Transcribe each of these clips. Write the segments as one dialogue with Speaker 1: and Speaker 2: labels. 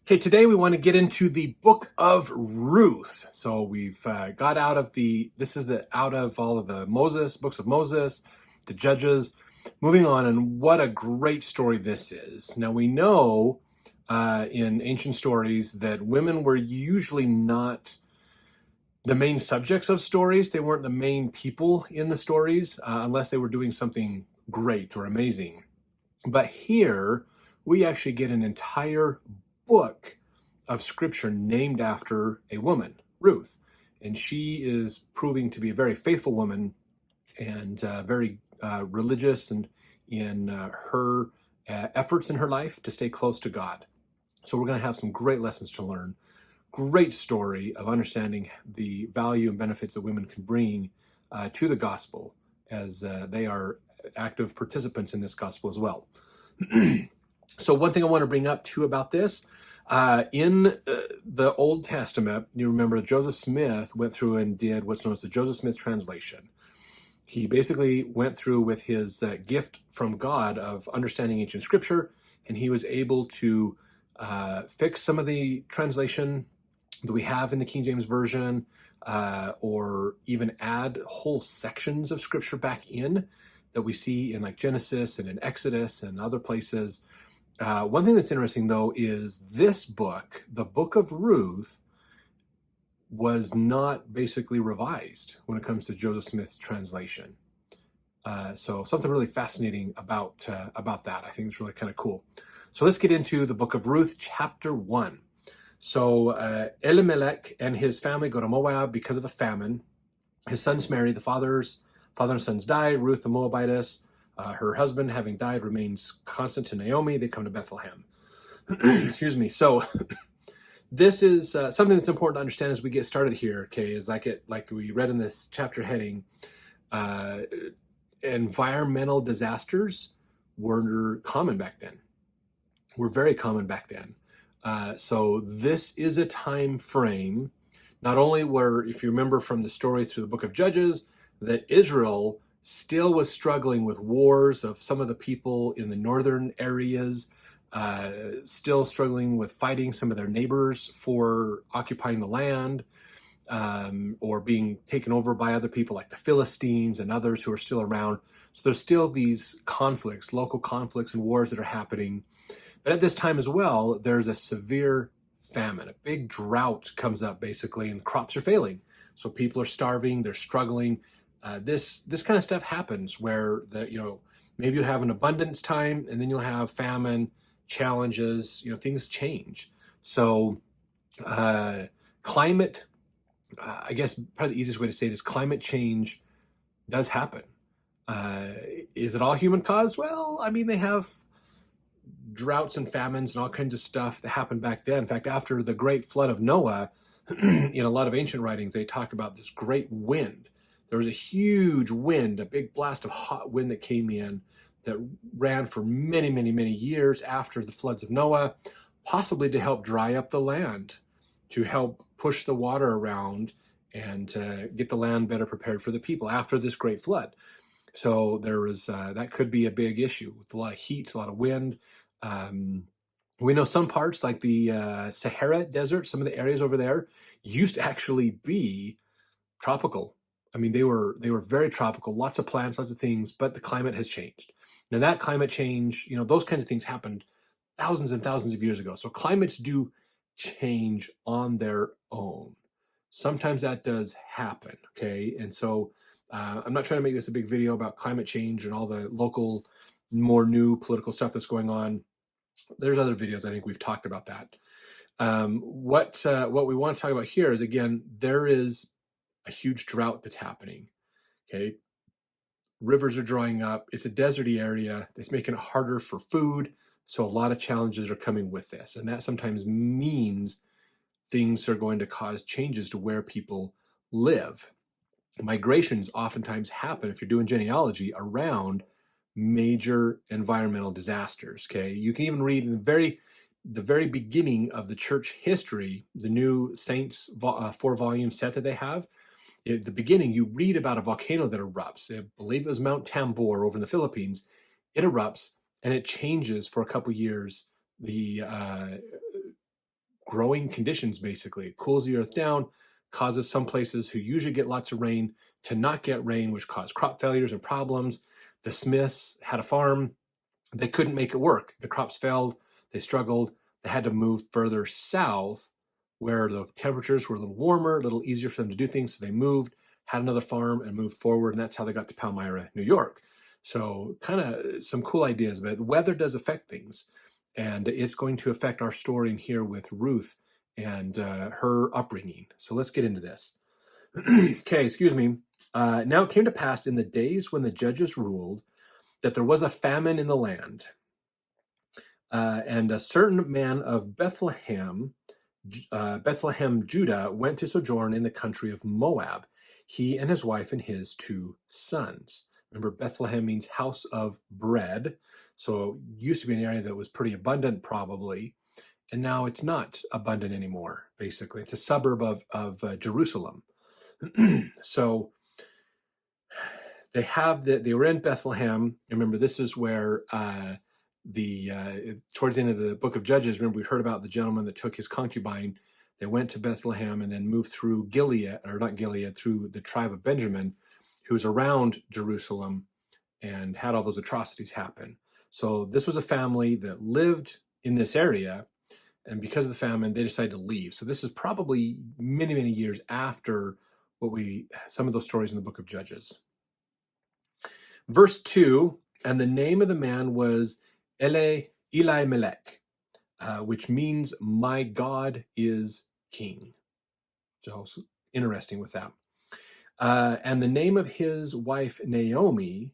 Speaker 1: Okay, today we want to get into the Book of Ruth. So we've got out of out of all of the books of Moses, the Judges, moving on, and what a great story this is. Now we know in ancient stories that women were usually not the main subjects of stories. They weren't the main people in the stories unless they were doing something great or amazing. But here we actually get an entire book of scripture named after a woman, Ruth. And she is proving to be a very faithful woman and very religious and in her efforts in her life to stay close to God. So we're going to have some great lessons to learn. Great story of understanding the value and benefits that women can bring to the gospel as they are active participants in this gospel as well. So one thing I want to bring up too about this, in the Old Testament, you remember Joseph Smith went through and did what's known as the Joseph Smith translation. He basically went through with his gift from God of understanding ancient scripture, and he was able to fix some of the translation that we have in the King James Version, or even add whole sections of scripture back in that we see in like Genesis and in Exodus and other places. One thing that's interesting, though, is this book, the Book of Ruth, was not basically revised when it comes to Joseph Smith's translation. So something really fascinating about that. I think it's really kind of cool. So let's get into the Book of Ruth, chapter 1. So Elimelech and his family go to Moab because of a famine. His sons marry. The father and sons die. Ruth the Moabitess, her husband having died, remains constant to Naomi. They come to Bethlehem. Excuse me. So this is something that's important to understand as we get started here. Okay, is like we read in this chapter heading, environmental disasters were common back then. Were very common back then. So this is a time frame, not only where, if you remember from the stories through the book of Judges, that Israel still was struggling with wars of some of the people in the northern areas, still struggling with fighting some of their neighbors for occupying the land, or being taken over by other people like the Philistines and others who are still around. So there's still these conflicts, local conflicts and wars that are happening. But at this time as well, there's a severe famine. A big drought comes up, basically, and the crops are failing. So people are starving, they're struggling. This kind of stuff happens where maybe you'll have an abundance time, and then you'll have famine, challenges. Things change. So climate, I guess probably the easiest way to say it is climate change does happen. Is it all human caused? Well, I mean, they have droughts and famines and all kinds of stuff that happened back then. In fact, after the great flood of Noah, in a lot of ancient writings, they talk about this great wind. There was a huge wind, a big blast of hot wind that came in that ran for many, many, many years after the floods of Noah, possibly to help dry up the land, to help push the water around and get the land better prepared for the people after this great flood. So there was that could be a big issue with a lot of heat, a lot of wind. We know some parts like the Sahara Desert, some of the areas over there used to actually be tropical. I mean, they were very tropical, lots of plants, lots of things, but the climate has changed. Now that climate change, those kinds of things happened thousands and thousands of years ago. So climates do change on their own. Sometimes that does happen, okay? And so I'm not trying to make this a big video about climate change and all the local, more new political stuff that's going on. There's other videos I think we've talked about that. What we want to talk about here is, again, there is a huge drought that's happening. Okay, rivers are drying up. It's a deserty area. It's making it harder for food. So a lot of challenges are coming with this, and that sometimes means things are going to cause changes to where people live. Migrations oftentimes happen, if you're doing genealogy, around major environmental disasters. Okay, you can even read in the very beginning of the church history, the New Saints 4-volume set that they have. At the beginning, you read about a volcano that erupts. I believe it was Mount Tambor over in the Philippines. It erupts and it changes for a couple years the growing conditions, basically. It cools the earth down, causes some places who usually get lots of rain to not get rain, which caused crop failures and problems. The Smiths had a farm. They couldn't make it work. The crops failed. They struggled. They had to move further south where the temperatures were a little warmer, a little easier for them to do things. So they moved, had another farm, and moved forward. And that's how they got to Palmyra, New York. So kind of some cool ideas, but weather does affect things. And it's going to affect our story in here with Ruth and her upbringing. So let's get into this. Okay, excuse me. Now it came to pass in the days when the judges ruled that there was a famine in the land. And a certain man of Bethlehem, Judah, went to sojourn in the country of Moab, he and his wife and his 2 sons. Remember, Bethlehem means house of bread. So it used to be an area that was pretty abundant, probably. And now it's not abundant anymore, basically. It's a suburb of Jerusalem. So they were in Bethlehem. Remember, this is where towards the end of the book of Judges, remember we heard about the gentleman that took his concubine. They went to Bethlehem and then moved through Gilead, or not Gilead, through the tribe of Benjamin, who was around Jerusalem and had all those atrocities happen. So this was a family that lived in this area, and because of the famine, they decided to leave. So this is probably many, many years after some of those stories in the book of Judges. Verse 2, and the name of the man was Elimelech, which means my God is king. So interesting with that. And the name of his wife Naomi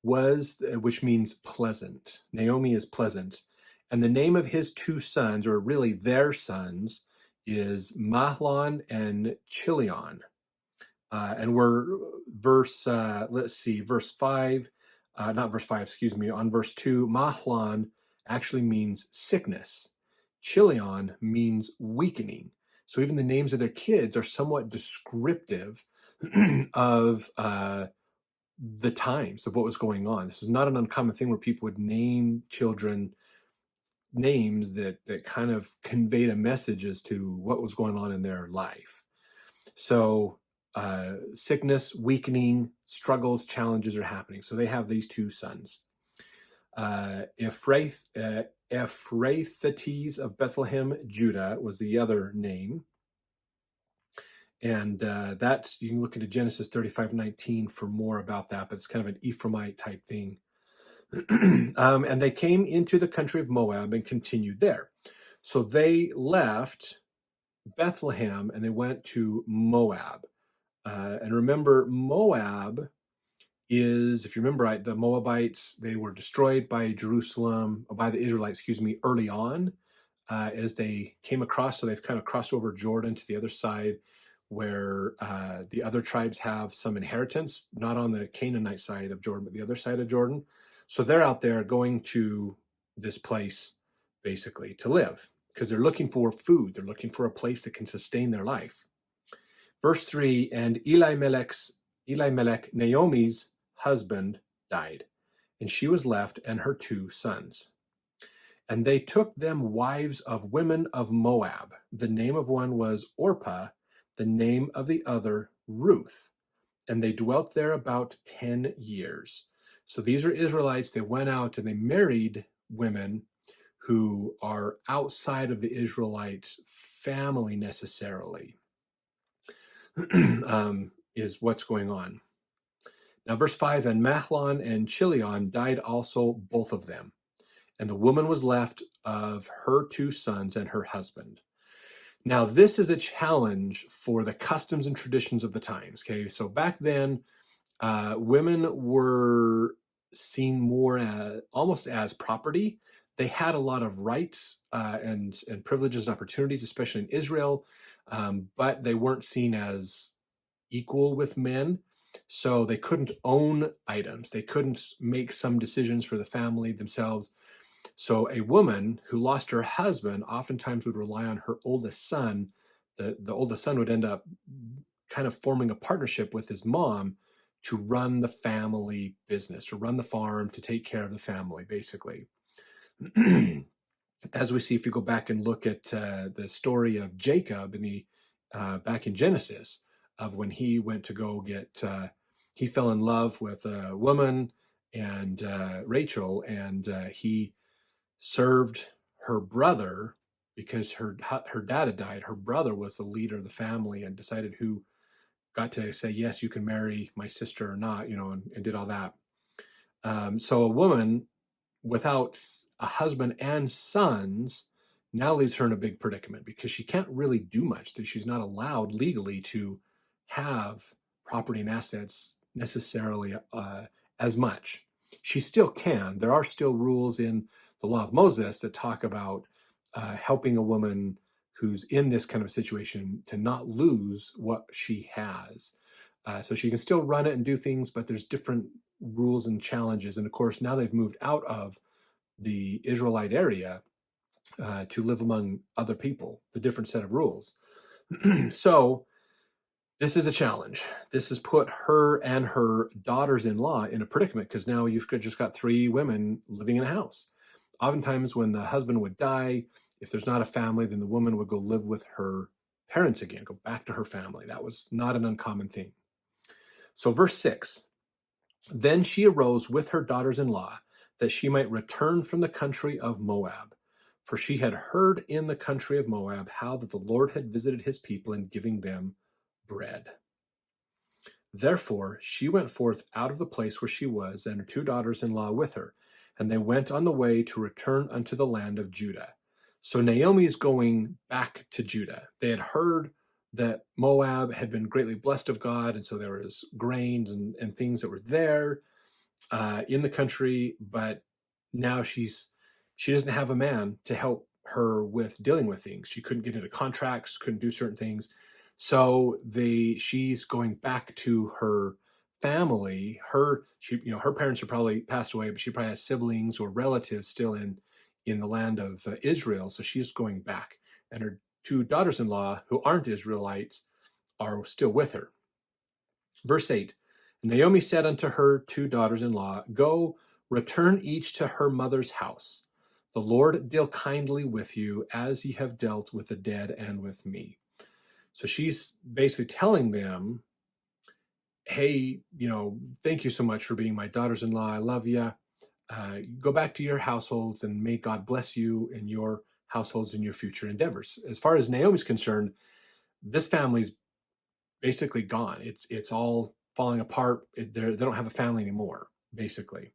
Speaker 1: which means pleasant. Naomi is pleasant. And the name of his 2 sons, or really their sons, is Mahlon and Chilion. And we're verse 5, not verse 5, excuse me, on verse 2, Mahlon actually means sickness. Chilion means weakening. So even the names of their kids are somewhat descriptive of the times of what was going on. This is not an uncommon thing where people would name children names that kind of conveyed a message as to what was going on in their life. So sickness, weakening, struggles, challenges are happening. So they have these 2 sons. Ephraithites of Bethlehem, Judah was the other name. And that's, you can look into Genesis 35:19 for more about that, but it's kind of an Ephraimite type thing. And they came into the country of Moab and continued there. So they left Bethlehem and they went to Moab. And remember, Moab is, if you remember right, the Moabites, they were destroyed by by the Israelites, early on as they came across. So they've kind of crossed over Jordan to the other side where the other tribes have some inheritance, not on the Canaanite side of Jordan, but the other side of Jordan. So they're out there going to this place basically to live because they're looking for food. They're looking for a place that can sustain their life. Verse 3, and Elimelech, Naomi's husband, died, and she was left and her 2 sons. And they took them wives of women of Moab. The name of one was Orpah, the name of the other Ruth. And they dwelt there about 10 years. So these are Israelites. They went out and they married women who are outside of the Israelite family necessarily. Is what's going on. Now, verse 5, and Mahlon and Chilion died also, both of them. And the woman was left of her 2 sons and her husband. Now, this is a challenge for the customs and traditions of the times. Okay, so back then, women were seen more almost as property. They had a lot of rights and privileges and opportunities, especially in Israel, but they weren't seen as equal with men. So they couldn't own items. They couldn't make some decisions for the family themselves. So a woman who lost her husband oftentimes would rely on her oldest son. The oldest son would end up kind of forming a partnership with his mom to run the family business, to run the farm, to take care of the family, basically. as we see if you go back and look at the story of Jacob in the back in Genesis, of when he went to go get he fell in love with a woman and Rachel, and he served her brother because her dad had died. Her brother was the leader of the family and decided who got to say yes, you can marry my sister or not, and did all that. So a woman without a husband and sons now leaves her in a big predicament because she can't really do much. That she's not allowed legally to have property and assets necessarily as much. She still can. There are still rules in the law of Moses that talk about helping a woman who's in this kind of situation to not lose what she has. So she can still run it and do things, but there's different rules and challenges. And of course, now they've moved out of the Israelite area to live among other people, the different set of rules. So this is a challenge. This has put her and her daughters-in-law in a predicament because now you've just got three women living in a house. Oftentimes when the husband would die, if there's not a family, then the woman would go live with her parents again, go back to her family. That was not an uncommon thing. So verse 6, then she arose with her daughters-in-law that she might return from the country of Moab. For she had heard in the country of Moab how that the Lord had visited his people in giving them bread. Therefore she went forth out of the place where she was, and her two daughters-in-law with her, and they went on the way to return unto the land of Judah. So Naomi is going back to Judah. They had heard that Moab had been greatly blessed of God, and so there was grains and things that were there in the country, but now she doesn't have a man to help her with dealing with things. She couldn't get into contracts, couldn't do certain things. So she's going back to her family. Her parents are probably passed away, but she probably has siblings or relatives still in the land of Israel. So she's going back, and her two daughters-in-law who aren't Israelites are still with her. Verse 8, Naomi said unto her two daughters-in-law, go, return each to her mother's house. The Lord deal kindly with you as ye have dealt with the dead and with me. So she's basically telling them, hey, thank you so much for being my daughters-in-law. I love you. Go back to your households and may God bless you in your households and your future endeavors. As far as Naomi's concerned, this family's basically gone. It's all falling apart. They don't have a family anymore, basically.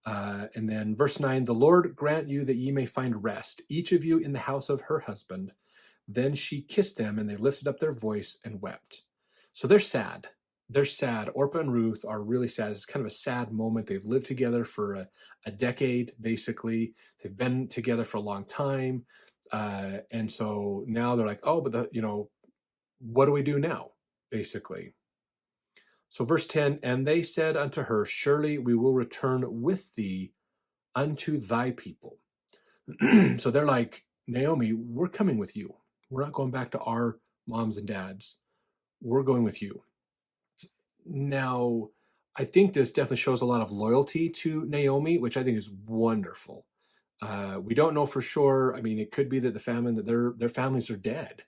Speaker 1: And then verse 9, the Lord grant you that ye may find rest, each of you in the house of her husband. Then she kissed them, and they lifted up their voice and wept. So they're sad. They're sad. Orpah and Ruth are really sad. It's kind of a sad moment. They've lived together for a decade, basically. They've been together for a long time. And so now they're like, oh, but what do we do now? Basically. So verse 10, and they said unto her, surely we will return with thee unto thy people. So they're like, Naomi, we're coming with you. We're not going back to our moms and dads. We're going with you. Now, I think this definitely shows a lot of loyalty to Naomi, which I think is wonderful. We don't know for sure. I mean, it could be that their families are dead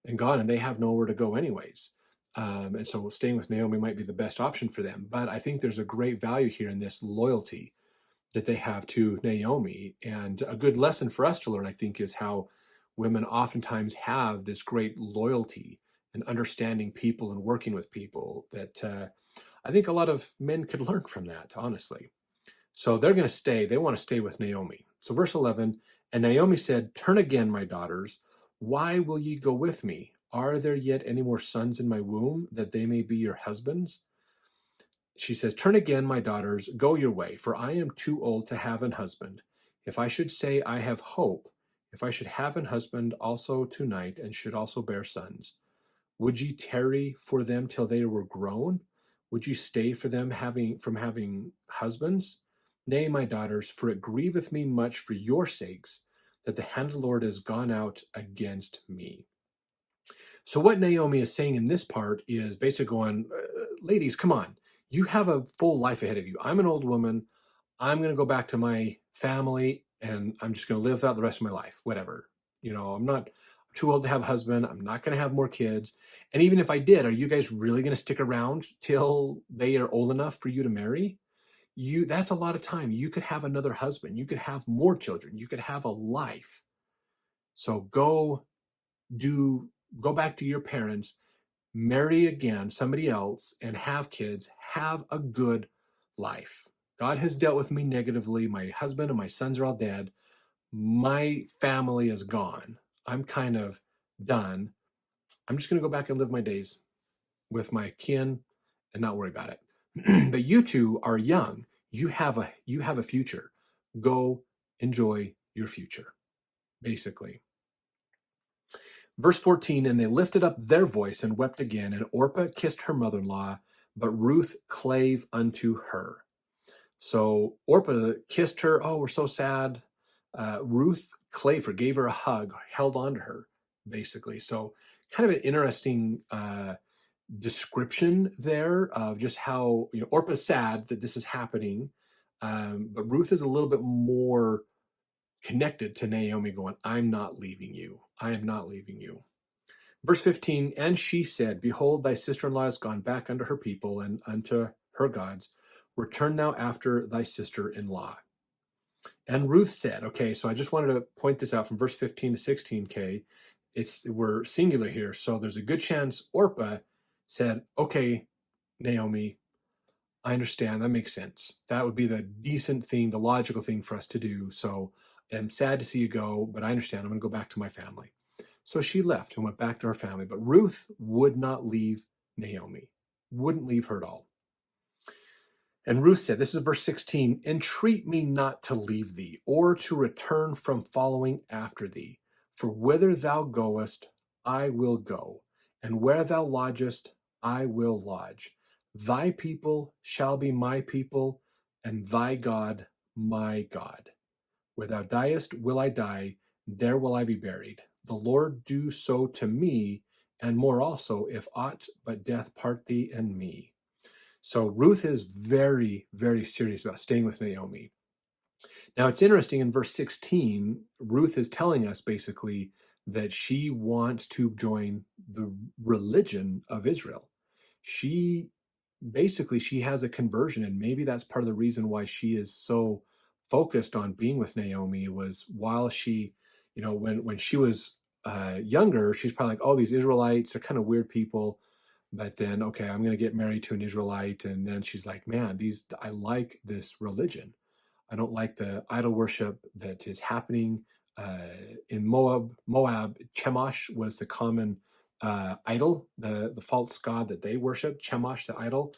Speaker 1: and gone, and they have nowhere to go anyways. And so staying with Naomi might be the best option for them. But I think there's a great value here in this loyalty that they have to Naomi. And a good lesson for us to learn, I think, is how women oftentimes have this great loyalty and understanding people and working with people that I think a lot of men could learn from that, honestly. So they're going to stay. They want to stay with Naomi. So verse 11, and Naomi said, turn again, my daughters. Why will ye go with me? Are there yet any more sons in my womb, that they may be your husbands? She says, turn again, my daughters, go your way, for I am too old to have an husband. If I should say I have hope, if I should have an husband also tonight, and should also bear sons, would ye tarry for them till they were grown? Would you stay for them from having husbands? Nay, my daughters, for it grieveth me much for your sakes, that the hand of the Lord is gone out against me. So what Naomi is saying in this part is basically going, ladies, come on. You have a full life ahead of you. I'm an old woman. I'm going to go back to my family and I'm just going to live without the rest of my life, whatever. I'm not too old to have a husband. I'm not going to have more kids. And even if I did, are you guys really going to stick around till they are old enough for you to marry? That's a lot of time. You could have another husband. You could have more children. You could have a life. So go back to your parents, marry again somebody else, and have kids. Have a good life. God has dealt with me negatively. My husband and my sons are all dead. My family is gone. I'm kind of done. I'm just going to go back and live my days with my kin and not worry about it. But you two are young. You have a future. Go enjoy your future, basically. Verse 14, and they lifted up their voice and wept again, and Orpah kissed her mother-in-law, but Ruth clave unto her. So Orpah kissed her. Oh, we're so sad. Ruth clave her, gave her a hug, held on to her, basically. So kind of an interesting description there of just how, Orpah's sad that this is happening. But Ruth is a little bit more connected to Naomi, going, I'm not leaving you. I am not leaving you. Verse 15, and she said, behold, thy sister-in-law is gone back unto her people and unto her gods. Return thou after thy sister-in-law. And Ruth said, okay, so I just wanted to point this out from verse 15 to 16, we're singular here, so there's a good chance Orpah said, okay, Naomi, I understand, that makes sense. That would be the decent thing, the logical thing for us to do. So I'm sad to see you go, but I understand, I'm going to go back to my family. So she left and went back to her family, but Ruth would not leave Naomi, wouldn't leave her at all. And Ruth said, this is verse 16, entreat me not to leave thee, or to return from following after thee. For whither thou goest, I will go, and where thou lodgest, I will lodge. Thy people shall be my people, and thy God my God. Where thou diest will I die, there will I be buried. The Lord do so to me, and more also, if aught but death part thee and me. So Ruth is very, very serious about staying with Naomi. Now it's interesting, in verse 16, Ruth is telling us basically that she wants to join the religion of Israel. She has a conversion, and maybe that's part of the reason why she is so focused on being with Naomi. Was while she, when she was younger, she's probably like, oh, these Israelites are kind of weird people. But then, okay, I'm going to get married to an Israelite. And then she's like, man, I like this religion. I don't like the idol worship that is happening in Moab. Chemosh was the common idol, the false god that they worship, Chemosh, the idol.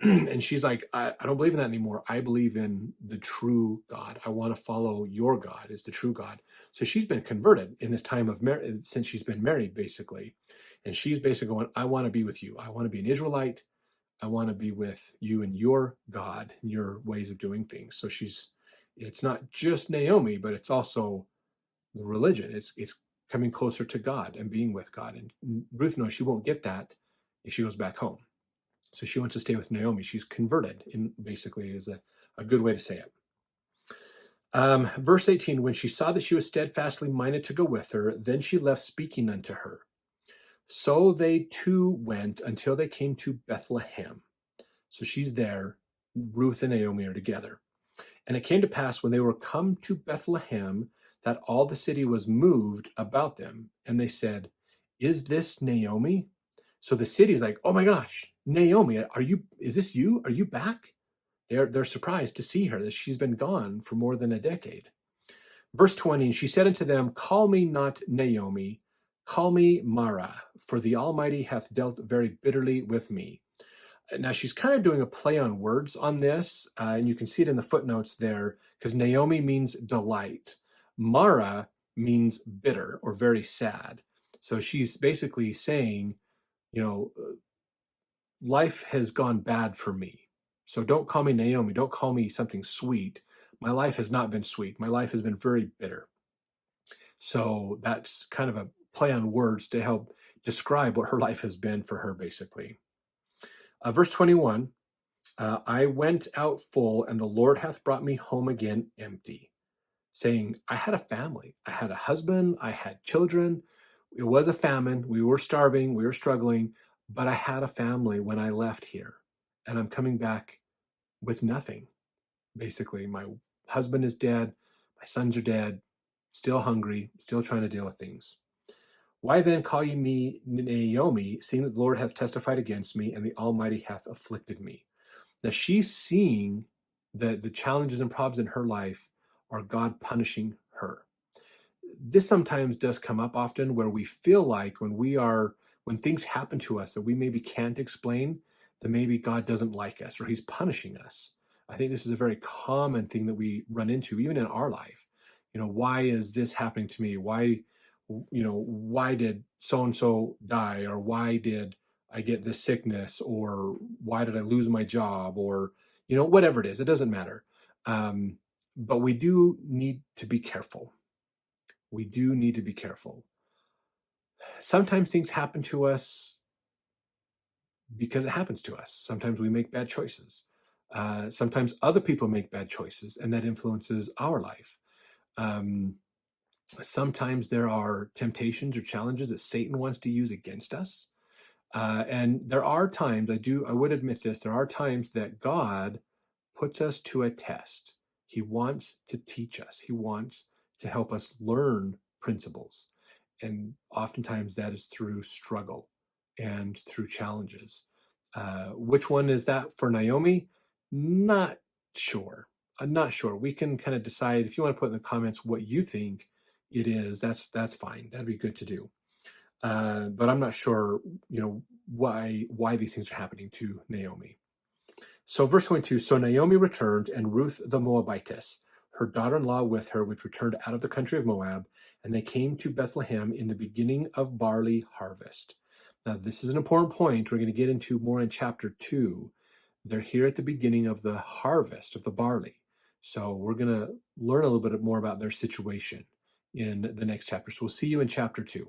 Speaker 1: And she's like, I don't believe in that anymore. I believe in the true God. I want to follow your God. It's the true God. So she's been converted in this time of since she's been married, basically. And she's basically going, I want to be with you. I want to be an Israelite. I want to be with you and your God, and your ways of doing things. So it's not just Naomi, but it's also the religion. It's coming closer to God and being with God. And Ruth knows she won't get that if she goes back home. So she wants to stay with Naomi. She's converted, in basically is a good way to say it. Verse 18, when she saw that she was steadfastly minded to go with her, then she left speaking unto her. So they two went until they came to Bethlehem. So she's there. Ruth and Naomi are together. And it came to pass when they were come to Bethlehem that all the city was moved about them. And they said, is this Naomi? So the city's like, oh my gosh, Naomi, is this you? Are you back? They're surprised to see her, that she's been gone for more than a decade. Verse 20, and she said unto them, call me not Naomi, call me Mara, for the Almighty hath dealt very bitterly with me. Now she's kind of doing a play on words on this, and you can see it in the footnotes there, because Naomi means delight. Mara means bitter or very sad. So she's basically saying, life has gone bad for me. So don't call me Naomi. Don't call me something sweet. My life has not been sweet. My life has been very bitter. So that's kind of a play on words to help describe what her life has been for her, basically. Verse 21, I went out full, and the Lord hath brought me home again empty. saying, I had a family. I had a husband. I had children. It was a famine. We were starving. We were struggling. But I had a family when I left here. And I'm coming back with nothing. Basically, my husband is dead. My sons are dead. Still hungry. Still trying to deal with things. Why then call ye me Naomi, seeing that the Lord hath testified against me, and the Almighty hath afflicted me? Now she's seeing that the challenges and problems in her life are God punishing her. This sometimes does come up often where we feel like when things happen to us that we maybe can't explain, that maybe God doesn't like us or he's punishing us. I think this is a very common thing that we run into even in our life. Why is this happening to me? Why did so and so die, or why did I get this sickness, or why did I lose my job, or whatever it is, it doesn't matter. But we do need to be careful. We do need to be careful. Sometimes things happen to us because it happens to us. Sometimes we make bad choices. Sometimes other people make bad choices, and that influences our life. Um, Sometimes there are temptations or challenges that Satan wants to use against us. And there are times, I would admit this, there are times that God puts us to a test. He wants to teach us. He wants to help us learn principles. And oftentimes that is through struggle and through challenges. Which one is that for Naomi? Not sure. I'm not sure. We can kind of decide. If you want to put in the comments what you think it is, that's fine. That'd be good to do. But I'm not sure, why these things are happening to Naomi. So verse 22, so Naomi returned, and Ruth the Moabitess, her daughter-in-law with her, which returned out of the country of Moab, and they came to Bethlehem in the beginning of barley harvest. Now, this is an important point we're going to get into more in chapter 2. They're here at the beginning of the harvest of the barley. So we're going to learn a little bit more about their situation in the next chapter. So we'll see you in chapter 2.